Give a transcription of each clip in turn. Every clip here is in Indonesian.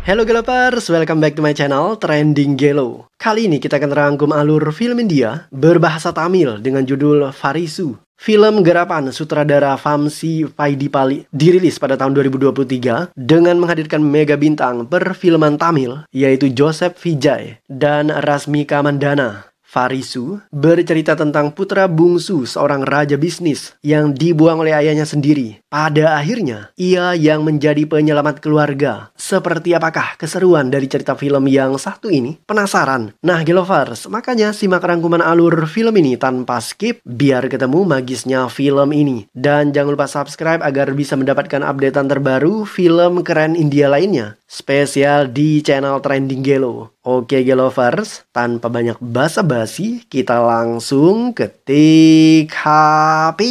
Hello Galapers, welcome back to my channel Trending Gelo. Kali ini kita akan rangkum alur film India berbahasa Tamil dengan judul Varisu. Film garapan sutradara Vamsi Vaidipali dirilis pada tahun 2023 dengan menghadirkan mega bintang perfilman Tamil yaitu Joseph Vijay dan Rasmika Mandana. Varisu bercerita tentang putra bungsu seorang raja bisnis yang dibuang oleh ayahnya sendiri. Pada akhirnya, ia yang menjadi penyelamat keluarga. Seperti apakah keseruan dari cerita film yang satu ini? Penasaran? Nah, Gelovers, makanya simak rangkuman alur film ini tanpa skip biar ketemu magisnya film ini. Dan jangan lupa subscribe agar bisa mendapatkan updatean terbaru film keren India lainnya. Spesial di channel Trending Gelo. Oke Gelovers, tanpa banyak basa-basi, kita langsung ketik HP.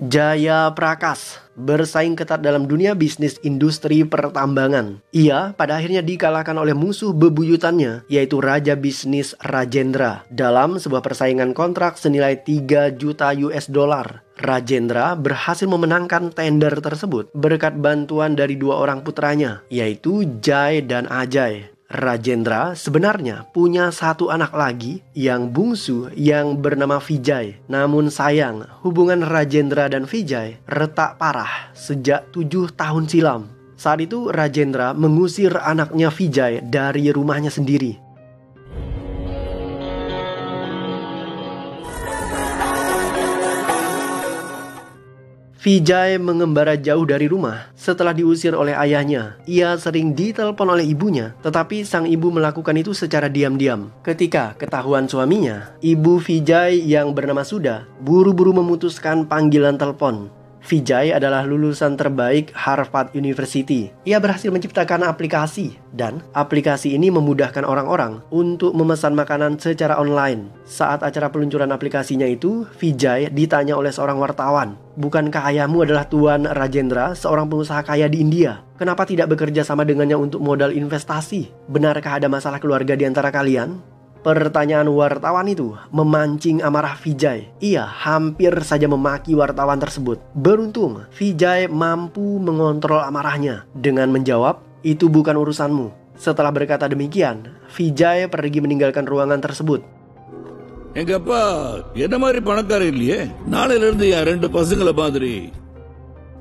Jaya Prakash bersaing ketat dalam dunia bisnis industri pertambangan. Ia pada akhirnya dikalahkan oleh musuh bebuyutannya, yaitu Raja Bisnis Rajendra, dalam sebuah persaingan kontrak senilai 3 juta US dollar. Rajendra berhasil memenangkan tender tersebut berkat bantuan dari dua orang putranya, yaitu Jai dan Ajay. Rajendra sebenarnya punya satu anak lagi yang bungsu yang bernama Vijay. Namun sayang, hubungan Rajendra dan Vijay retak parah sejak 7 tahun silam. Saat itu Rajendra mengusir anaknya Vijay dari rumahnya sendiri. Vijay mengembara jauh dari rumah setelah diusir oleh ayahnya. Ia sering ditelepon oleh ibunya, tetapi sang ibu melakukan itu secara diam-diam. Ketika ketahuan suaminya, ibu Vijay yang bernama Sudha buru-buru memutuskan panggilan telepon. Vijay adalah lulusan terbaik Harvard University. Ia berhasil menciptakan aplikasi, dan aplikasi ini memudahkan orang-orang untuk memesan makanan secara online. Saat acara peluncuran aplikasinya itu, Vijay ditanya oleh seorang wartawan, "Bukankah ayahmu adalah Tuan Rajendra, seorang pengusaha kaya di India? Kenapa tidak bekerja sama dengannya untuk modal investasi? Benarkah ada masalah keluarga di antara kalian?" Pertanyaan wartawan itu memancing amarah Vijay. Ia hampir saja memaki wartawan tersebut. Beruntung, Vijay mampu mengontrol amarahnya dengan menjawab, "Itu bukan urusanmu." Setelah berkata demikian, Vijay pergi meninggalkan ruangan tersebut. எங்கப்பா என்ன மாதிரி பணக்காரர் இல்லையே நாளையில இருந்து என் 2 பசங்கள மாதிரி.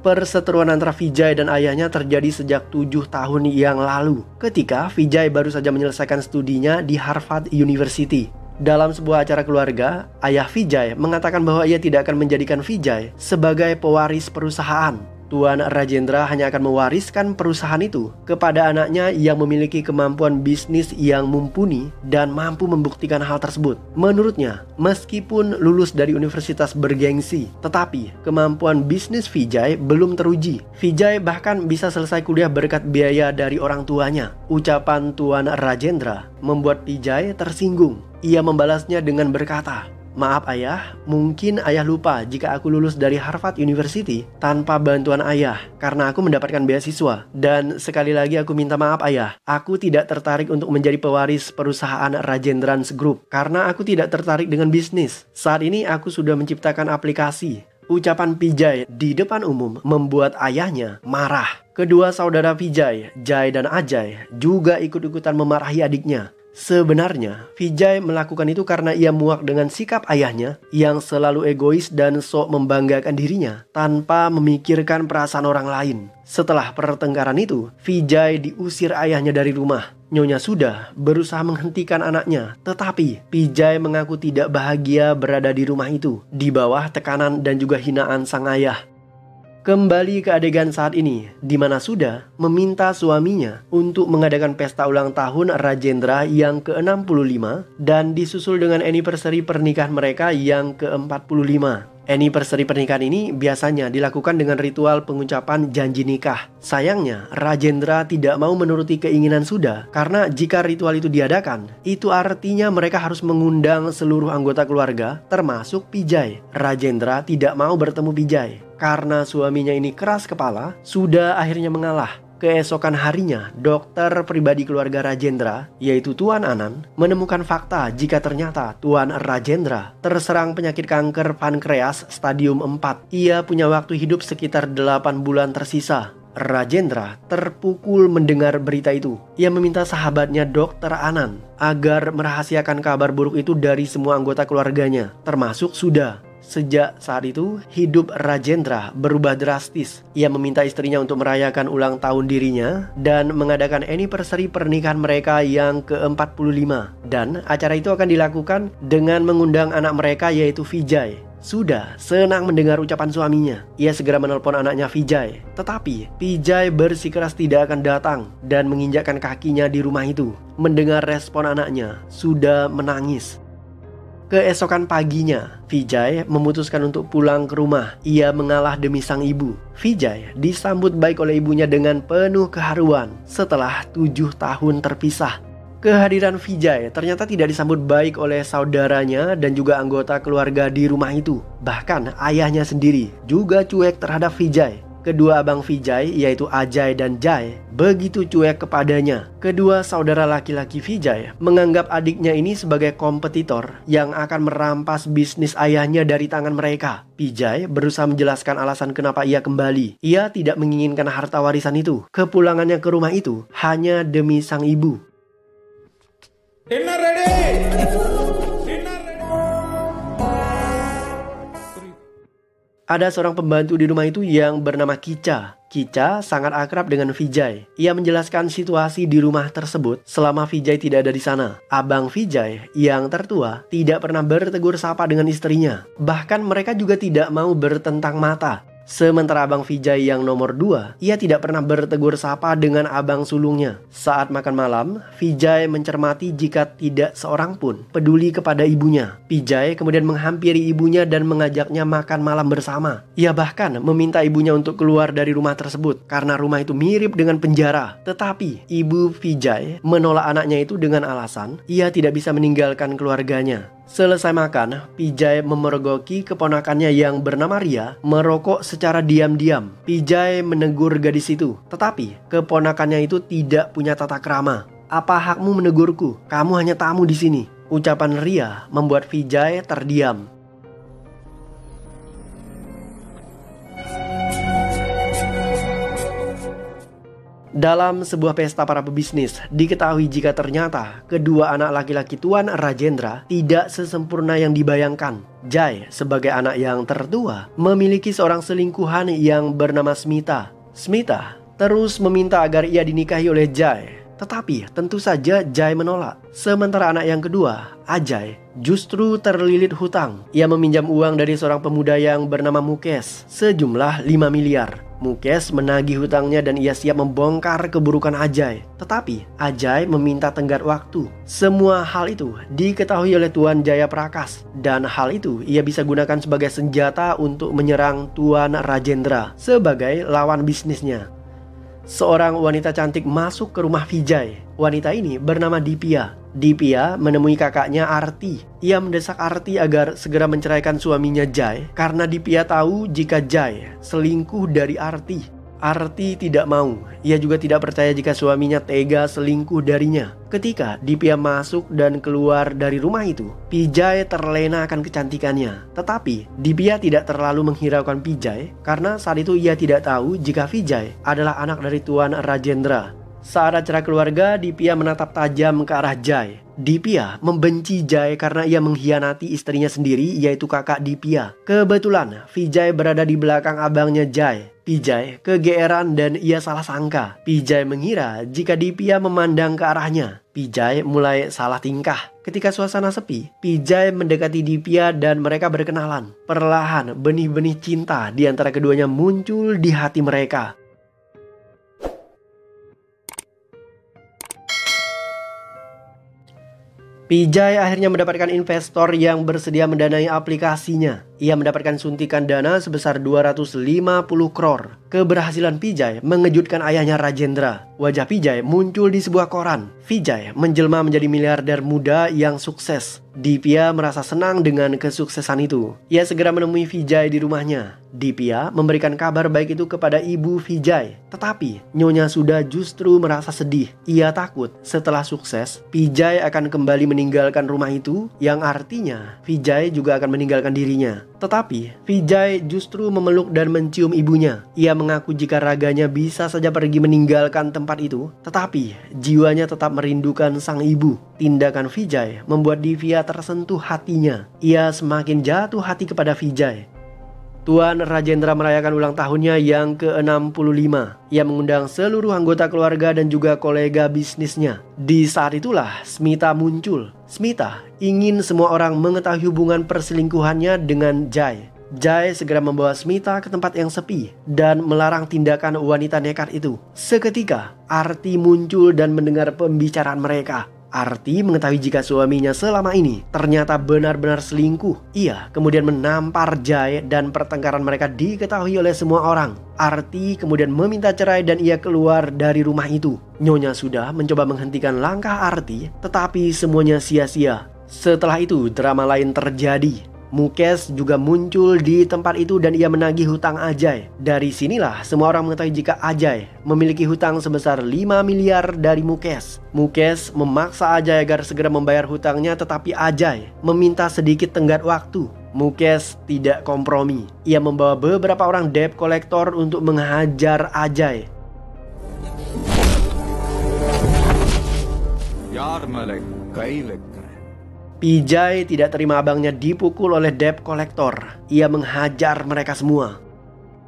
Perseteruan antara Vijay dan ayahnya terjadi sejak 7 tahun yang lalu, ketika Vijay baru saja menyelesaikan studinya di Harvard University. Dalam sebuah acara keluarga, ayah Vijay mengatakan bahwa ia tidak akan menjadikan Vijay sebagai pewaris perusahaan. Tuan Rajendra hanya akan mewariskan perusahaan itu kepada anaknya yang memiliki kemampuan bisnis yang mumpuni dan mampu membuktikan hal tersebut. Menurutnya, meskipun lulus dari universitas bergengsi, tetapi kemampuan bisnis Vijay belum teruji. Vijay bahkan bisa selesai kuliah berkat biaya dari orang tuanya. Ucapan Tuan Rajendra membuat Vijay tersinggung. Ia membalasnya dengan berkata, "Maaf ayah, mungkin ayah lupa jika aku lulus dari Harvard University tanpa bantuan ayah karena aku mendapatkan beasiswa. Dan sekali lagi aku minta maaf ayah, aku tidak tertarik untuk menjadi pewaris perusahaan Rajendrans Group karena aku tidak tertarik dengan bisnis. Saat ini aku sudah menciptakan aplikasi." Ucapan Vijay di depan umum membuat ayahnya marah. Kedua saudara Vijay, Jai dan Ajay, juga ikut-ikutan memarahi adiknya. Sebenarnya, Vijay melakukan itu karena ia muak dengan sikap ayahnya yang selalu egois dan sok membanggakan dirinya tanpa memikirkan perasaan orang lain. Setelah pertengkaran itu, Vijay diusir ayahnya dari rumah. Nyonya Sudha berusaha menghentikan anaknya, tetapi Vijay mengaku tidak bahagia berada di rumah itu, di bawah tekanan dan juga hinaan sang ayah. Kembali ke adegan saat ini, di mana Sudha meminta suaminya untuk mengadakan pesta ulang tahun Rajendra yang ke-65 dan disusul dengan anniversary pernikahan mereka yang ke-45. Anniversary pernikahan ini biasanya dilakukan dengan ritual pengucapan janji nikah. Sayangnya, Rajendra tidak mau menuruti keinginan Sudha karena jika ritual itu diadakan, itu artinya mereka harus mengundang seluruh anggota keluarga termasuk Vijay. Rajendra tidak mau bertemu Vijay. Karena suaminya ini keras kepala, Sudha akhirnya mengalah. Keesokan harinya, dokter pribadi keluarga Rajendra, yaitu Tuan Anand, menemukan fakta jika ternyata Tuan Rajendra terserang penyakit kanker pankreas stadium 4. Ia punya waktu hidup sekitar 8 bulan tersisa. Rajendra terpukul mendengar berita itu. Ia meminta sahabatnya Dr. Anand agar merahasiakan kabar buruk itu dari semua anggota keluarganya, termasuk Sudha. Sejak saat itu, hidup Rajendra berubah drastis. Ia meminta istrinya untuk merayakan ulang tahun dirinya dan mengadakan anniversary pernikahan mereka yang ke-45. Dan acara itu akan dilakukan dengan mengundang anak mereka yaitu Vijay. Sudha senang mendengar ucapan suaminya. Ia segera menelpon anaknya Vijay. Tetapi Vijay bersikeras tidak akan datang dan menginjakkan kakinya di rumah itu. Mendengar respon anaknya, Sudha menangis. Keesokan paginya, Vijay memutuskan untuk pulang ke rumah. Ia mengalah demi sang ibu. Vijay disambut baik oleh ibunya dengan penuh keharuan setelah 7 tahun terpisah. Kehadiran Vijay ternyata tidak disambut baik oleh saudaranya dan juga anggota keluarga di rumah itu. Bahkan ayahnya sendiri juga cuek terhadap Vijay. Kedua abang Vijay yaitu Ajay dan Jay begitu cuek kepadanya. Kedua saudara laki-laki Vijay menganggap adiknya ini sebagai kompetitor yang akan merampas bisnis ayahnya dari tangan mereka. Vijay berusaha menjelaskan alasan kenapa ia kembali. Ia tidak menginginkan harta warisan itu. Kepulangannya ke rumah itu hanya demi sang ibu. Dinner ready! Ada seorang pembantu di rumah itu yang bernama Kicha. Kicha sangat akrab dengan Vijay. Ia menjelaskan situasi di rumah tersebut selama Vijay tidak ada di sana. Abang Vijay yang tertua tidak pernah bertegur sapa dengan istrinya. Bahkan mereka juga tidak mau bertentang mata. Sementara abang Vijay yang nomor 2, ia tidak pernah bertegur sapa dengan abang sulungnya. Saat makan malam, Vijay mencermati jika tidak seorang pun peduli kepada ibunya. Vijay kemudian menghampiri ibunya dan mengajaknya makan malam bersama. Ia bahkan meminta ibunya untuk keluar dari rumah tersebut karena rumah itu mirip dengan penjara. Tetapi ibu Vijay menolak anaknya itu dengan alasan ia tidak bisa meninggalkan keluarganya. Selesai makan, Vijay memergoki keponakannya yang bernama Ria merokok secara diam-diam. Vijay menegur gadis itu, tetapi keponakannya itu tidak punya tata krama. "Apa hakmu menegurku? Kamu hanya tamu di sini." Ucapan Ria membuat Vijay terdiam. Dalam sebuah pesta para pebisnis, diketahui jika ternyata kedua anak laki-laki Tuan Rajendra tidak sesempurna yang dibayangkan. Jay sebagai anak yang tertua memiliki seorang selingkuhan yang bernama Smita. Smita terus meminta agar ia dinikahi oleh Jay. Tetapi tentu saja Jay menolak. Sementara anak yang kedua, Ajay, justru terlilit hutang. Ia meminjam uang dari seorang pemuda yang bernama Mukesh sejumlah 5 miliar. Mukesh menagih hutangnya dan ia siap membongkar keburukan Ajay. Tetapi Ajay meminta tenggat waktu. Semua hal itu diketahui oleh Tuan Jaya Prakas. Dan hal itu ia bisa gunakan sebagai senjata untuk menyerang Tuan Rajendra sebagai lawan bisnisnya. Seorang wanita cantik masuk ke rumah Vijay. Wanita ini bernama Dipya. Dipya menemui kakaknya Arti. Ia mendesak Arti agar segera menceraikan suaminya Jay karena Dipya tahu jika Jay selingkuh dari Arti. Arti tidak mau. Ia juga tidak percaya jika suaminya tega selingkuh darinya. Ketika Dipya masuk dan keluar dari rumah itu, Vijay terlena akan kecantikannya. Tetapi Dipya tidak terlalu menghiraukan Vijay karena saat itu ia tidak tahu jika Vijay adalah anak dari Tuan Rajendra. Saat acara keluarga, Dipya menatap tajam ke arah Jay. Dipya membenci Jay karena ia mengkhianati istrinya sendiri, yaitu kakak Dipya. Kebetulan Vijay berada di belakang abangnya Jay. Vijay kegeeran dan ia salah sangka. Vijay mengira jika Dipya memandang ke arahnya. Vijay mulai salah tingkah. Ketika suasana sepi, Vijay mendekati Divya dan mereka berkenalan. Perlahan, benih-benih cinta di antara keduanya muncul di hati mereka. Vijay akhirnya mendapatkan investor yang bersedia mendanai aplikasinya. Ia mendapatkan suntikan dana sebesar 250 crore. Keberhasilan Vijay mengejutkan ayahnya Rajendra. Wajah Vijay muncul di sebuah koran. Vijay menjelma menjadi miliarder muda yang sukses. Divya merasa senang dengan kesuksesan itu. Ia segera menemui Vijay di rumahnya. Divya memberikan kabar baik itu kepada ibu Vijay. Tetapi Nyonya Sudha justru merasa sedih. Ia takut setelah sukses, Vijay akan kembali meninggalkan rumah itu, yang artinya Vijay juga akan meninggalkan dirinya. Tetapi Vijay justru memeluk dan mencium ibunya. Ia mengaku jika raganya bisa saja pergi meninggalkan tempat itu, tetapi jiwanya tetap merindukan sang ibu. Tindakan Vijay membuat Divya tersentuh hatinya. Ia semakin jatuh hati kepada Vijay. Tuan Rajendra merayakan ulang tahunnya yang ke-65. Ia mengundang seluruh anggota keluarga dan juga kolega bisnisnya. Di saat itulah Smita muncul. Smita ingin semua orang mengetahui hubungan perselingkuhannya dengan Jai. Jai segera membawa Smita ke tempat yang sepi dan melarang tindakan wanita nekat itu. Seketika, Arti muncul dan mendengar pembicaraan mereka. Arti mengetahui jika suaminya selama ini ternyata benar-benar selingkuh. Ia kemudian menampar Jai dan pertengkaran mereka diketahui oleh semua orang. Arti kemudian meminta cerai dan ia keluar dari rumah itu. Nyonya Sudha mencoba menghentikan langkah Arti, tetapi semuanya sia-sia. Setelah itu drama lain terjadi. Mukesh juga muncul di tempat itu dan ia menagih hutang Ajay. Dari sinilah semua orang mengetahui jika Ajay memiliki hutang sebesar 5 miliar dari Mukesh. Mukesh memaksa Ajay agar segera membayar hutangnya, tetapi Ajay meminta sedikit tenggat waktu. Mukesh tidak kompromi. Ia membawa beberapa orang debt collector untuk menghajar Ajay. Vijay tidak terima abangnya dipukul oleh debt collector. Ia menghajar mereka semua.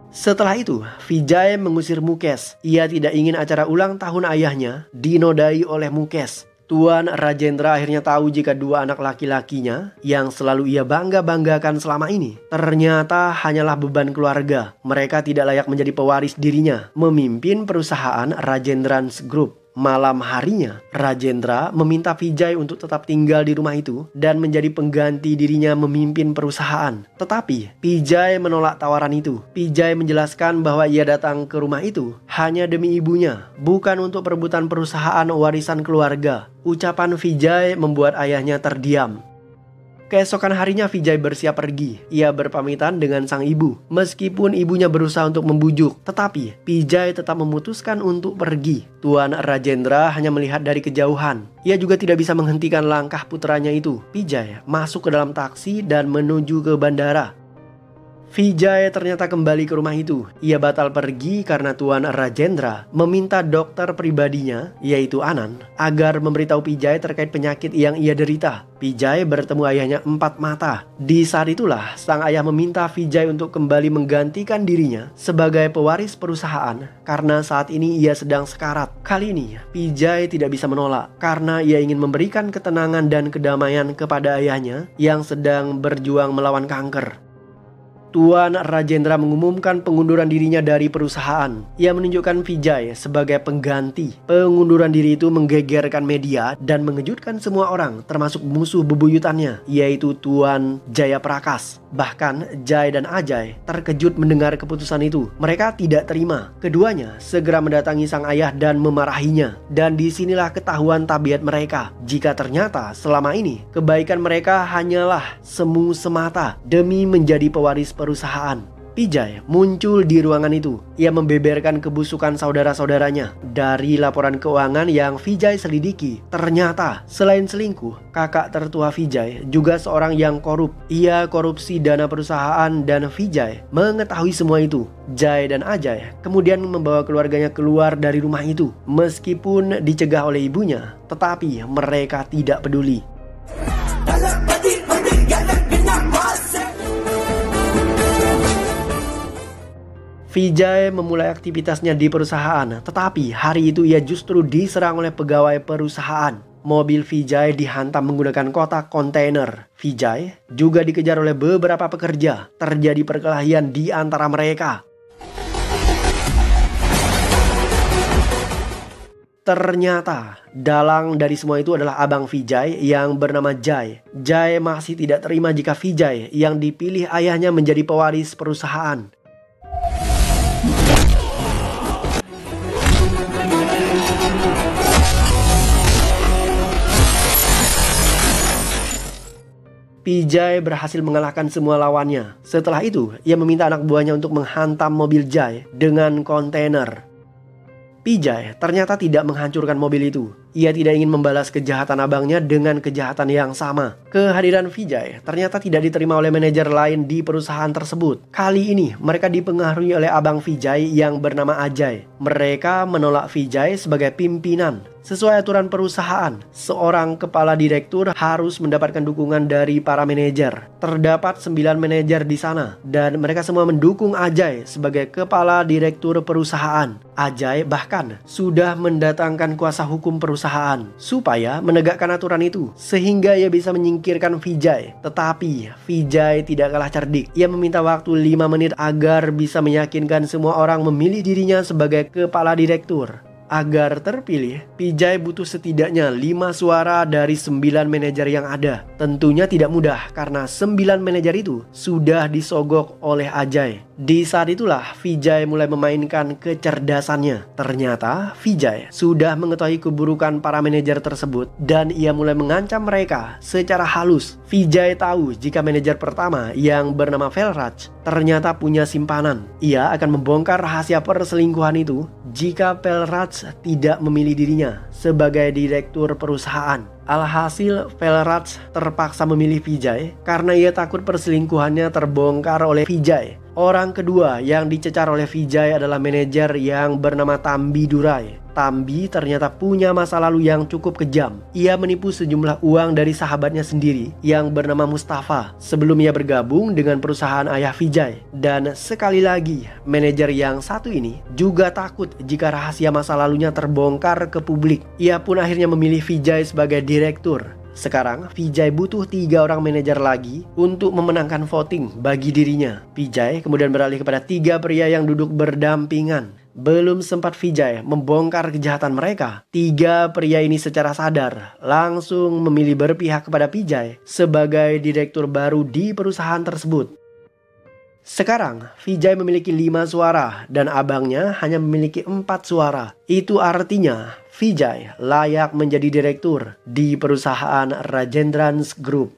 Setelah itu, Vijay mengusir Mukesh. Ia tidak ingin acara ulang tahun ayahnya dinodai oleh Mukesh. Tuan Rajendra akhirnya tahu jika dua anak laki-lakinya yang selalu ia bangga-banggakan selama ini ternyata hanyalah beban keluarga. Mereka tidak layak menjadi pewaris dirinya memimpin perusahaan Rajendra's Group. Malam harinya, Rajendra meminta Vijay untuk tetap tinggal di rumah itu dan menjadi pengganti dirinya memimpin perusahaan. Tetapi Vijay menolak tawaran itu. Vijay menjelaskan bahwa ia datang ke rumah itu hanya demi ibunya, bukan untuk perebutan perusahaan warisan keluarga. Ucapan Vijay membuat ayahnya terdiam. Keesokan harinya Vijay bersiap pergi. Ia berpamitan dengan sang ibu. Meskipun ibunya berusaha untuk membujuk, tetapi Vijay tetap memutuskan untuk pergi. Tuan Rajendra hanya melihat dari kejauhan. Ia juga tidak bisa menghentikan langkah putranya itu. Vijay masuk ke dalam taksi dan menuju ke bandara. Vijay ternyata kembali ke rumah itu. Ia batal pergi karena Tuan Rajendra meminta dokter pribadinya, yaitu Anand, agar memberitahu Vijay terkait penyakit yang ia derita. Vijay bertemu ayahnya empat mata. Di saat itulah sang ayah meminta Vijay untuk kembali menggantikan dirinya sebagai pewaris perusahaan karena saat ini ia sedang sekarat. Kali ini Vijay tidak bisa menolak karena ia ingin memberikan ketenangan dan kedamaian kepada ayahnya yang sedang berjuang melawan kanker. Tuan Rajendra mengumumkan pengunduran dirinya dari perusahaan. Ia menunjukkan Vijay sebagai pengganti. Pengunduran diri itu menggegerkan media dan mengejutkan semua orang, termasuk musuh bebuyutannya, yaitu Tuan Jayaprakash. Bahkan Jai dan Ajay terkejut mendengar keputusan itu. Mereka tidak terima. Keduanya segera mendatangi sang ayah dan memarahinya. Dan disinilah ketahuan tabiat mereka. Jika ternyata selama ini kebaikan mereka hanyalah semu semata demi menjadi pewaris perusahaan. Vijay muncul di ruangan itu. Ia membeberkan kebusukan saudara-saudaranya. Dari laporan keuangan yang Vijay selidiki, ternyata selain selingkuh, kakak tertua Vijay juga seorang yang korup. Ia korupsi dana perusahaan dan Vijay mengetahui semua itu. Jai dan Ajay kemudian membawa keluarganya keluar dari rumah itu. Meskipun dicegah oleh ibunya, tetapi mereka tidak peduli. Vijay memulai aktivitasnya di perusahaan, tetapi hari itu ia justru diserang oleh pegawai perusahaan. mobil Vijay dihantam menggunakan kotak kontainer. Vijay juga dikejar oleh beberapa pekerja. Terjadi perkelahian di antara mereka. Ternyata dalang dari semua itu adalah abang Vijay yang bernama Jai. Jai masih tidak terima jika Vijay yang dipilih ayahnya menjadi pewaris perusahaan. Vijay berhasil mengalahkan semua lawannya. Setelah itu, ia meminta anak buahnya untuk menghantam mobil Jai dengan kontainer. Vijay ternyata tidak menghancurkan mobil itu. Ia tidak ingin membalas kejahatan abangnya dengan kejahatan yang sama. Kehadiran Vijay ternyata tidak diterima oleh manajer lain di perusahaan tersebut. Kali ini mereka dipengaruhi oleh abang Vijay yang bernama Ajay. Mereka menolak Vijay sebagai pimpinan. Sesuai aturan perusahaan, seorang kepala direktur harus mendapatkan dukungan dari para manajer. Terdapat 9 manajer di sana dan mereka semua mendukung Ajay sebagai kepala direktur perusahaan. Ajay bahkan sudah mendatangkan kuasa hukum perusahaan supaya menegakkan aturan itu sehingga ia bisa menyingkirkan Vijay. Tetapi Vijay tidak kalah cerdik. Ia meminta waktu 5 menit agar bisa meyakinkan semua orang memilih dirinya sebagai kepala direktur. Agar terpilih, Vijay butuh setidaknya 5 suara dari 9 manajer yang ada. Tentunya tidak mudah karena 9 manajer itu sudah disogok oleh Ajay. Di saat itulah Vijay mulai memainkan kecerdasannya. Ternyata Vijay sudah mengetahui keburukan para manajer tersebut dan ia mulai mengancam mereka secara halus. Vijay tahu jika manajer pertama yang bernama Velraj ternyata punya simpanan. Ia akan membongkar rahasia perselingkuhan itu jika Velraj tidak memilih dirinya sebagai direktur perusahaan. Alhasil Velraj terpaksa memilih Vijay karena ia takut perselingkuhannya terbongkar oleh Vijay. Orang kedua yang dicecar oleh Vijay adalah manajer yang bernama Tambi Durai. Tambi ternyata punya masa lalu yang cukup kejam. Ia menipu sejumlah uang dari sahabatnya sendiri yang bernama Mustafa sebelum ia bergabung dengan perusahaan ayah Vijay. Dan sekali lagi, manajer yang satu ini juga takut jika rahasia masa lalunya terbongkar ke publik. Ia pun akhirnya memilih Vijay sebagai direktur. Sekarang Vijay butuh 3 orang manajer lagi untuk memenangkan voting bagi dirinya. Vijay kemudian beralih kepada 3 pria yang duduk berdampingan. Belum sempat Vijay membongkar kejahatan mereka, 3 pria ini secara sadar langsung memilih berpihak kepada Vijay sebagai direktur baru di perusahaan tersebut. Sekarang Vijay memiliki 5 suara dan abangnya hanya memiliki 4 suara. Itu artinya Vijay layak menjadi direktur di perusahaan Rajendrans Group.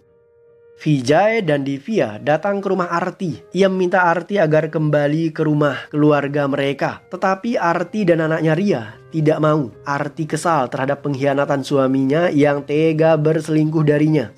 Vijay dan Divya datang ke rumah Arti. Ia meminta Arti agar kembali ke rumah keluarga mereka. Tetapi Arti dan anaknya Ria tidak mau. Arti kesal terhadap pengkhianatan suaminya yang tega berselingkuh darinya.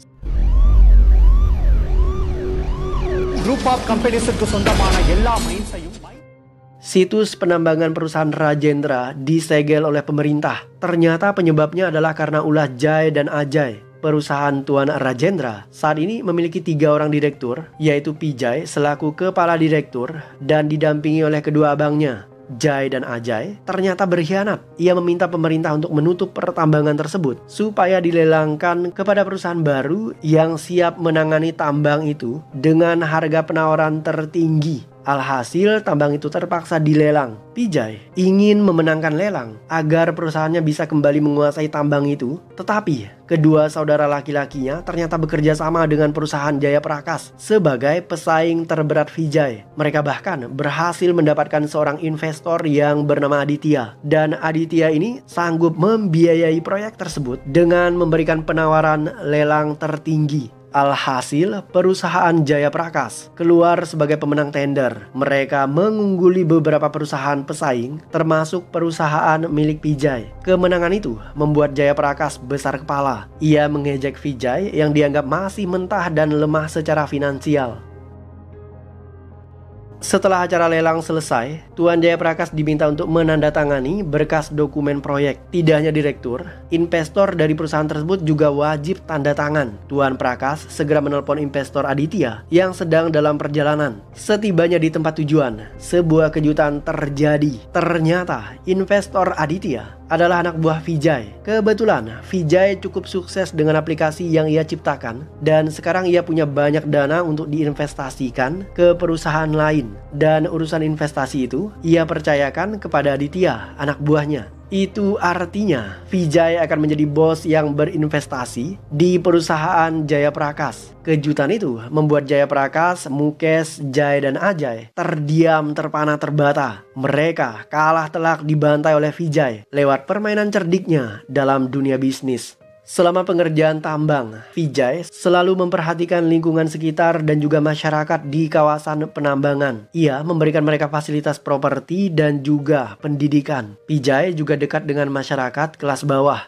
Situs penambangan perusahaan Rajendra disegel oleh pemerintah. Ternyata penyebabnya adalah karena ulah Jai dan Ajay. Perusahaan Tuan Rajendra saat ini memiliki 3 orang direktur, yaitu Vijay selaku kepala direktur dan didampingi oleh kedua abangnya. Jai dan Ajay ternyata berkhianat. Ia meminta pemerintah untuk menutup pertambangan tersebut supaya dilelangkan kepada perusahaan baru yang siap menangani tambang itu dengan harga penawaran tertinggi. Alhasil tambang itu terpaksa dilelang. Vijay ingin memenangkan lelang agar perusahaannya bisa kembali menguasai tambang itu. Tetapi kedua saudara laki-lakinya ternyata bekerja sama dengan perusahaan Jaya Prakas sebagai pesaing terberat Vijay. Mereka bahkan berhasil mendapatkan seorang investor yang bernama Aditya. Dan Aditya ini sanggup membiayai proyek tersebut dengan memberikan penawaran lelang tertinggi. Alhasil, perusahaan Jaya Prakas keluar sebagai pemenang tender. Mereka mengungguli beberapa perusahaan pesaing, termasuk perusahaan milik Vijay. Kemenangan itu membuat Jaya Prakas besar kepala. Ia mengejek Vijay yang dianggap masih mentah dan lemah secara finansial. Setelah acara lelang selesai, Tuan Jayaprakash diminta untuk menandatangani berkas dokumen proyek. Tidak hanya direktur, investor dari perusahaan tersebut juga wajib tanda tangan. Tuan Prakash segera menelpon investor Aditya yang sedang dalam perjalanan. Setibanya di tempat tujuan, sebuah kejutan terjadi. Ternyata investor Aditya adalah anak buah Vijay. Kebetulan Vijay cukup sukses dengan aplikasi yang ia ciptakan dan sekarang ia punya banyak dana untuk diinvestasikan ke perusahaan lain. Dan urusan investasi itu ia percayakan kepada Aditya, anak buahnya. Itu artinya Vijay akan menjadi bos yang berinvestasi di perusahaan Jayaprakash. Kejutan itu membuat Jayaprakash, Mukesh, Jay, dan Ajay terdiam, terpana, terbata. Mereka kalah telak dibantai oleh Vijay lewat permainan cerdiknya dalam dunia bisnis. Selama pengerjaan tambang, Vijay selalu memperhatikan lingkungan sekitar dan juga masyarakat di kawasan penambangan. Ia memberikan mereka fasilitas properti dan juga pendidikan. Vijay juga dekat dengan masyarakat kelas bawah.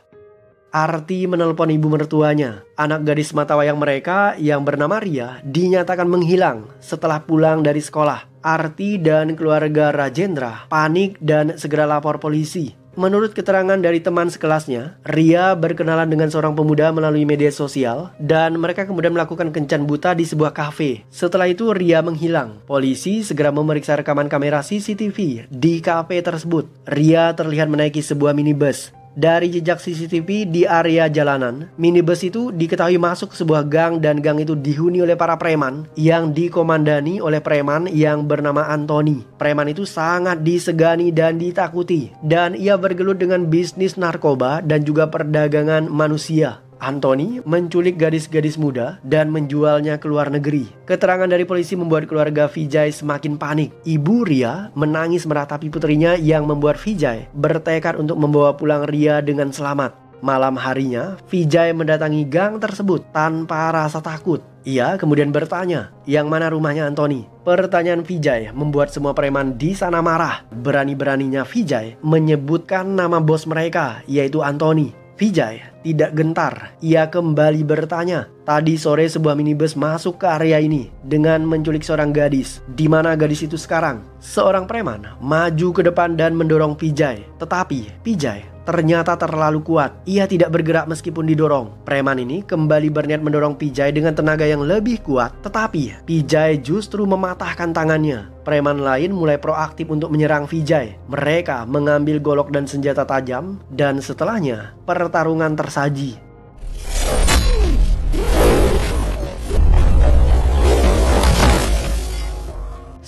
Arti menelpon ibu mertuanya. Anak gadis mata wayang mereka yang bernama Ria dinyatakan menghilang setelah pulang dari sekolah. Arti dan keluarga Rajendra panik dan segera lapor polisi. Menurut keterangan dari teman sekelasnya, Ria berkenalan dengan seorang pemuda melalui media sosial dan mereka kemudian melakukan kencan buta di sebuah kafe. Setelah itu Ria menghilang. Polisi segera memeriksa rekaman kamera CCTV di kafe tersebut. Ria terlihat menaiki sebuah minibus. Dari jejak CCTV di area jalanan, minibus itu diketahui masuk ke sebuah gang dan gang itu dihuni oleh para preman yang dikomandani oleh preman yang bernama Anthony. Preman itu sangat disegani dan ditakuti dan ia bergelut dengan bisnis narkoba dan juga perdagangan manusia. Anthony menculik gadis-gadis muda dan menjualnya ke luar negeri. Keterangan dari polisi membuat keluarga Vijay semakin panik. Ibu Ria menangis meratapi putrinya yang membuat Vijay bertekad untuk membawa pulang Ria dengan selamat. Malam harinya, Vijay mendatangi gang tersebut tanpa rasa takut. Ia kemudian bertanya, yang mana rumahnya Anthony? Pertanyaan Vijay membuat semua preman di sana marah. Berani-beraninya Vijay menyebutkan nama bos mereka, yaitu Anthony. Vijay tidak gentar, ia kembali bertanya. Tadi sore sebuah minibus masuk ke area ini dengan menculik seorang gadis. Di mana gadis itu sekarang? Seorang preman maju ke depan dan mendorong Vijay. Tetapi Vijay ternyata terlalu kuat. Ia tidak bergerak meskipun didorong. Preman ini kembali berniat mendorong Vijay dengan tenaga yang lebih kuat. Tetapi Vijay justru mematahkan tangannya. Preman lain mulai proaktif untuk menyerang Vijay. Mereka mengambil golok dan senjata tajam. Dan setelahnya pertarungan tersaji.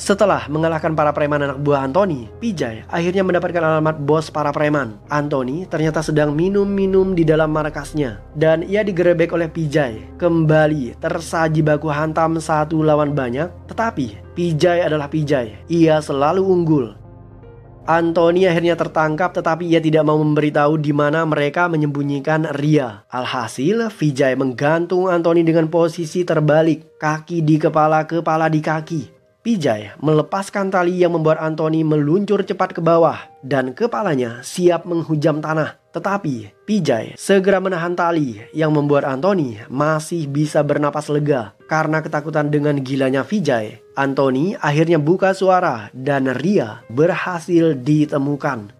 Setelah mengalahkan para preman anak buah Anthony, Vijay akhirnya mendapatkan alamat bos para preman. Anthony ternyata sedang minum-minum di dalam markasnya dan ia digerebek oleh Vijay. Kembali tersaji baku hantam satu lawan banyak, tetapi Vijay adalah Vijay. Ia selalu unggul. Anthony akhirnya tertangkap tetapi ia tidak mau memberitahu di mana mereka menyembunyikan Ria. Alhasil, Vijay menggantung Anthony dengan posisi terbalik, kaki di kepala, kepala di kaki. Vijay melepaskan tali yang membuat Anthony meluncur cepat ke bawah dan kepalanya siap menghujam tanah. Tetapi Vijay segera menahan tali yang membuat Anthony masih bisa bernapas lega. Karena ketakutan dengan gilanya Vijay, Anthony akhirnya buka suara dan Ria berhasil ditemukan.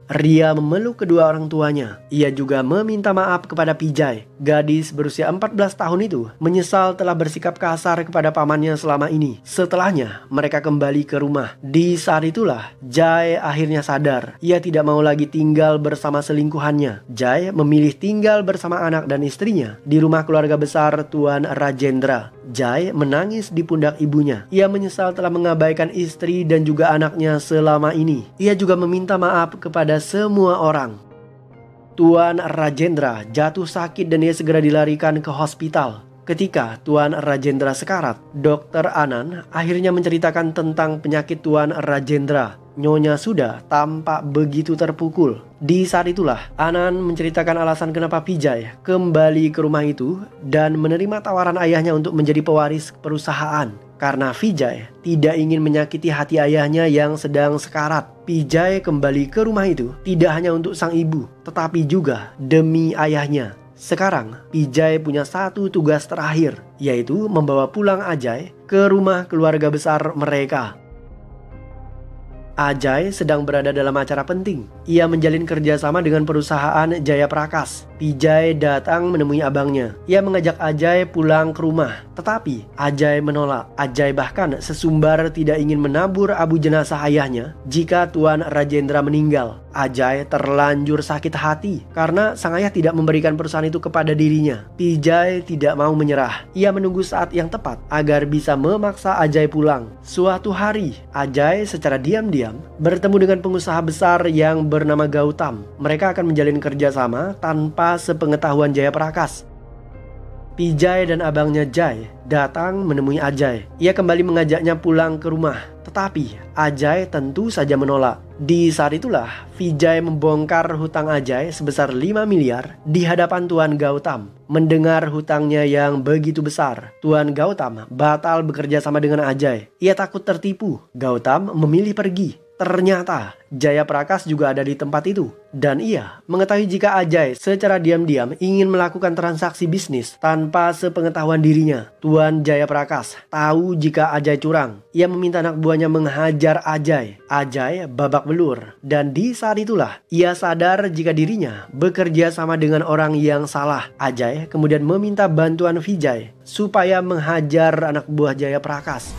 Ria memeluk kedua orang tuanya. Ia juga meminta maaf kepada Vijay. Gadis berusia 14 tahun itu menyesal telah bersikap kasar kepada pamannya selama ini. Setelahnya, mereka kembali ke rumah. Di saat itulah, Jay akhirnya sadar. Ia tidak mau lagi tinggal bersama selingkuhannya. Jay memilih tinggal bersama anak dan istrinya di rumah keluarga besar Tuan Rajendra. Jay menangis di pundak ibunya. Ia menyesal telah mengabaikan istri dan juga anaknya selama ini. Ia juga meminta maaf kepada semua orang. Tuan Rajendra jatuh sakit dan ia segera dilarikan ke hospital. Ketika Tuan Rajendra sekarat, Dr. Anand akhirnya menceritakan tentang penyakit Tuan Rajendra. Nyonya Suda tampak begitu terpukul. Di saat itulah Anand menceritakan alasan kenapa Vijay kembali ke rumah itu dan menerima tawaran ayahnya untuk menjadi pewaris perusahaan. Karena Vijay tidak ingin menyakiti hati ayahnya yang sedang sekarat. Vijay kembali ke rumah itu tidak hanya untuk sang ibu, tetapi juga demi ayahnya. Sekarang, Vijay punya satu tugas terakhir, yaitu membawa pulang Ajay ke rumah keluarga besar mereka. Ajay sedang berada dalam acara penting. Ia menjalin kerjasama dengan perusahaan Jaya Prakash. Vijay datang menemui abangnya. Ia mengajak Ajay pulang ke rumah. Tetapi Ajay menolak. Ajay bahkan sesumbar tidak ingin menabur abu jenazah ayahnya jika Tuan Rajendra meninggal. Ajay terlanjur sakit hati karena sang ayah tidak memberikan perusahaan itu kepada dirinya. Vijay tidak mau menyerah. Ia menunggu saat yang tepat agar bisa memaksa Ajay pulang. Suatu hari, Ajay secara diam-diam bertemu dengan pengusaha besar yang bernama Gautam. Mereka akan menjalin kerjasama tanpa sepengetahuan Jaya Prakash. Vijay dan abangnya Jay datang menemui Ajay. Ia kembali mengajaknya pulang ke rumah. Tetapi Ajay tentu saja menolak. Di saat itulah Vijay membongkar hutang Ajay sebesar 5 miliar di hadapan Tuan Gautam. Mendengar hutangnya yang begitu besar, Tuan Gautam batal bekerja sama dengan Ajay. Ia takut tertipu. Gautam memilih pergi. Ternyata Jaya Prakash juga ada di tempat itu. Dan ia mengetahui jika Ajay secara diam-diam ingin melakukan transaksi bisnis tanpa sepengetahuan dirinya. Tuan Jaya Prakash tahu jika Ajay curang. Ia meminta anak buahnya menghajar Ajay. Ajay babak belur. Dan di saat itulah ia sadar jika dirinya bekerja sama dengan orang yang salah. Ajay kemudian meminta bantuan Vijay supaya menghajar anak buah Jaya Prakash.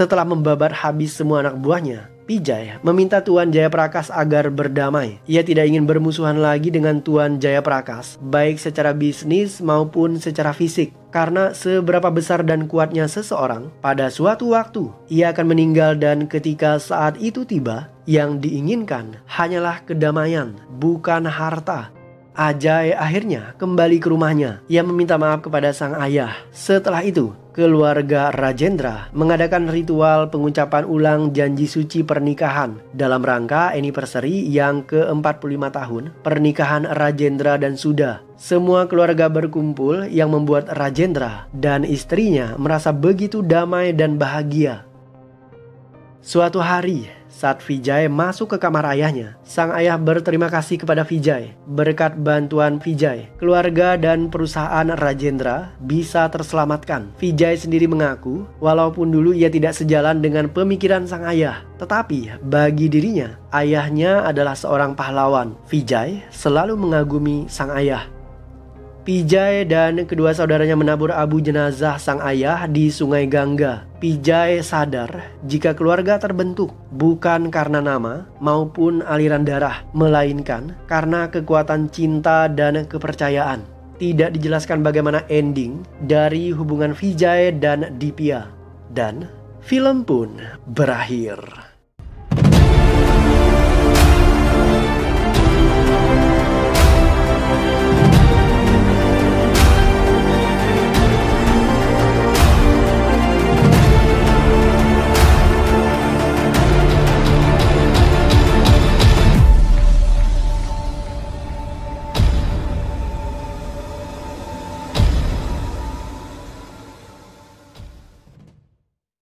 Setelah membabat habis semua anak buahnya, Vijay meminta Tuan Jaya Prakash agar berdamai. Ia tidak ingin bermusuhan lagi dengan Tuan Jaya Prakash, baik secara bisnis maupun secara fisik. Karena seberapa besar dan kuatnya seseorang, pada suatu waktu ia akan meninggal dan ketika saat itu tiba, yang diinginkan hanyalah kedamaian, bukan harta. Ajay akhirnya kembali ke rumahnya. Ia meminta maaf kepada sang ayah. Setelah itu, keluarga Rajendra mengadakan ritual pengucapan ulang janji suci pernikahan dalam rangka anniversary yang ke-45 tahun pernikahan Rajendra dan Sudha. Semua keluarga berkumpul yang membuat Rajendra dan istrinya merasa begitu damai dan bahagia. Suatu hari, saat Vijay masuk ke kamar ayahnya, sang ayah berterima kasih kepada Vijay. Berkat bantuan Vijay, keluarga dan perusahaan Rajendra bisa terselamatkan. Vijay sendiri mengaku, walaupun dulu ia tidak sejalan dengan pemikiran sang ayah, tetapi bagi dirinya, ayahnya adalah seorang pahlawan. Vijay selalu mengagumi sang ayah. Vijay dan kedua saudaranya menabur abu jenazah sang ayah di Sungai Gangga. Vijay sadar jika keluarga terbentuk bukan karena nama maupun aliran darah, melainkan karena kekuatan cinta dan kepercayaan. Tidak dijelaskan bagaimana ending dari hubungan Vijay dan Dipya. Dan film pun berakhir.